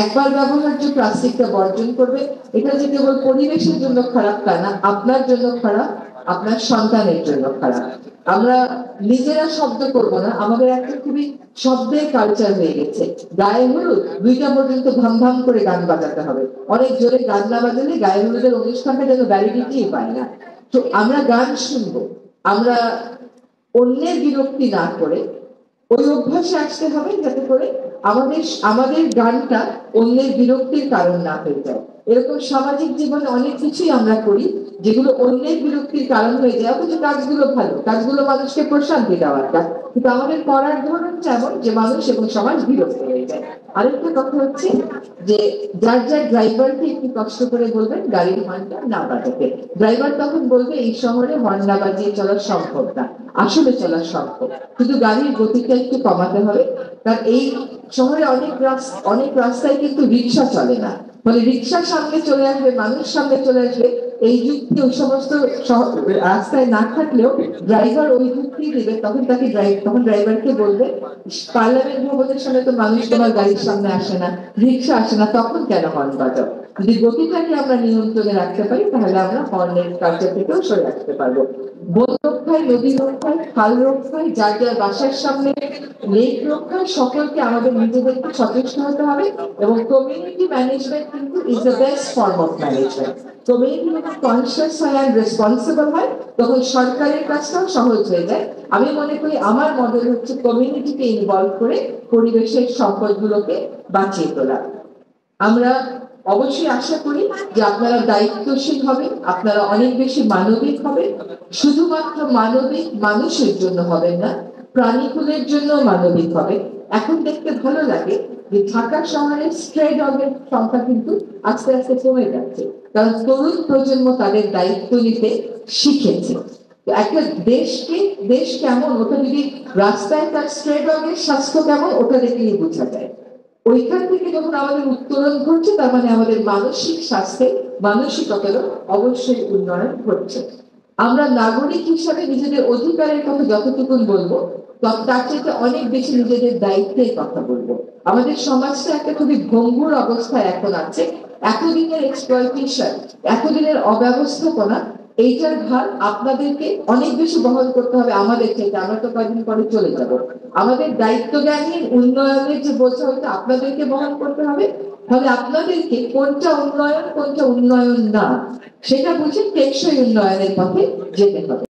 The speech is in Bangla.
একবার ব্যবহার্য প্লাস্টিকটা বর্জন করবে। এটা যে কেবল পরিবেশের জন্য খারাপ তা না, আপনার জন্য খারাপ, আপনার সন্তানের জন্য খারাপ। আমরা নিজেরা শব্দ করব না, আমাদের একটা খুবই শব্দের কালচার হয়ে গেছে। গায়ে হলুদ 2টা পর্যন্ত ধাম ধাম করে গান বাজাতে হবে, অনেক জোরে গান না বাজালে গায়ে হলুদের অনুষ্ঠানটা যেন ভ্যালিডিটিই পায় না। তো আমরা গান শুনবো, আমরা অন্যের বিরক্তি না করে ওই অভ্যাসে আসতে হবে, যাতে করে আমাদের আমাদের গানটা অন্যের বিরক্তির কারণ না হয়ে যায়। এরকম সামাজিক জীবনে অনেক কিছুই আমরা করি যেগুলো অন্যের বিরক্তির কারণ হয়ে যায়, অথচ কাজগুলো ভালো, কাজগুলো মানুষকে প্রশান্তি দেওয়ার কাজ, কিন্তু আমাদের করার ধরনটা এমন যে মানুষ এবং সমাজ বিরক্ত হয়ে যায়। আরেকটা কথা হচ্ছে যে যার যার ড্রাইভারকে একটু কষ্ট করে বলবেন গাড়ির হর্নটা না বাজাতে। ড্রাইভার তখন বলবে এই শহরে হর্ন না বাজিয়ে চলা সম্ভব না। আসলে চলা সম্ভব, শুধু গাড়ির গতিটা একটু কমাতে হবে। কারণ এই শহরে অনেক রাস্তায় কিন্তু রিক্সা চলে না, মানে রিক্সার সামনে চলে আসবে, মানুষ সামনে চলে আসবে, এই যুক্তি ওই সমস্ত রাস্তায় না থাকলেও ড্রাইভার ওই যুক্তি দিবে। তখন ড্রাইভারকে বলবে পার্লামেন্ট ভবনের সামনে তো মানুষ তোমার গাড়ির সামনে আসে না, রিক্সা আসে না, তখন কেন হর্ন বাজাও? যদি গতিটাকে আমরা নিয়ন্ত্রণে রাখতে পারি তাহলে আমরা হর্নের কালচার থেকেও সরে আসতে পারবো। বন রক্ষায়, নদী রক্ষায়, খাল রক্ষায়, যার যার বাসার সামনে লেক রক্ষায় সকলকে আমাদের নিজেদেরকে সচেষ্ট হতে হবে। এবং কমিউনিটি ম্যানেজমেন্ট কিন্তু is the best form of management. Community যখন কনসিয়াস হয় আর রেসপন্সিবল হয় তখন সরকারের কাজটাও সহজ হয়ে যায়। আমি মনে করি আমার মডেল হচ্ছে কমিউনিটিকে ইনভলভ করে পরিবেশের সম্পদগুলোকে বাঁচিয়ে তোলা। আমরা অবশ্যই আশা করি যে আপনারা দায়িত্বশীল হবেন, আপনারা অনেক বেশি মানবিক হবেন, শুধুমাত্র মানবিক মানুষের জন্য হবেন না, প্রাণীকুলের জন্য মানবিক হবে। এখন দেখতে ভালো লাগে যে ঢাকা শহরে স্ট্রে ডগের সংখ্যা কিন্তু আস্তে আস্তে কমে যাচ্ছে, কারণ তরুণ প্রজন্ম তাদের দায়িত্ব নিতে শিখেছে। একটা দেশ কেমন ওটা যদি রাস্তায় তার স্ট্রে ডগের স্বাস্থ্য কেমন ওটা দেখলেই বোঝা যায়। ওইখান থেকে যখন আমাদের উত্তরণ ঘটছে তার মানে আমাদের মানসিক স্বাস্থ্যে, মানসিকতারও অবশ্যই উন্নয়ন ঘটছে। আমরা নাগরিক হিসাবে নিজেদের অধিকারের কথা যতটুকু বলবো তার চাইতে অনেক বেশি নিজেদের দায়িত্বের কথা বলবো। আমাদের সমাজটা একটা খুবই ভঙ্গুর অবস্থায় এখন আছে। এতদিনের এক্সপ্লয়টেশন, এতদিনের অব্যবস্থাপনা, এইটার ভার আপনাদেরকে অনেক বেশি বহন করতে হবে আমাদের থেকে। আমরা তো কয়েকদিন পরে চলে যাব। আমাদের দায়িত্ব জ্ঞানীর উন্নয়নের যে বোঝা হয়তো আপনাদেরকে বহন করতে হবে। ফলে আপনাদেরকে কোনটা উন্নয়ন কোনটা উন্নয়ন না সেটা বুঝে টেকসই উন্নয়নের পথে যেতে হবে।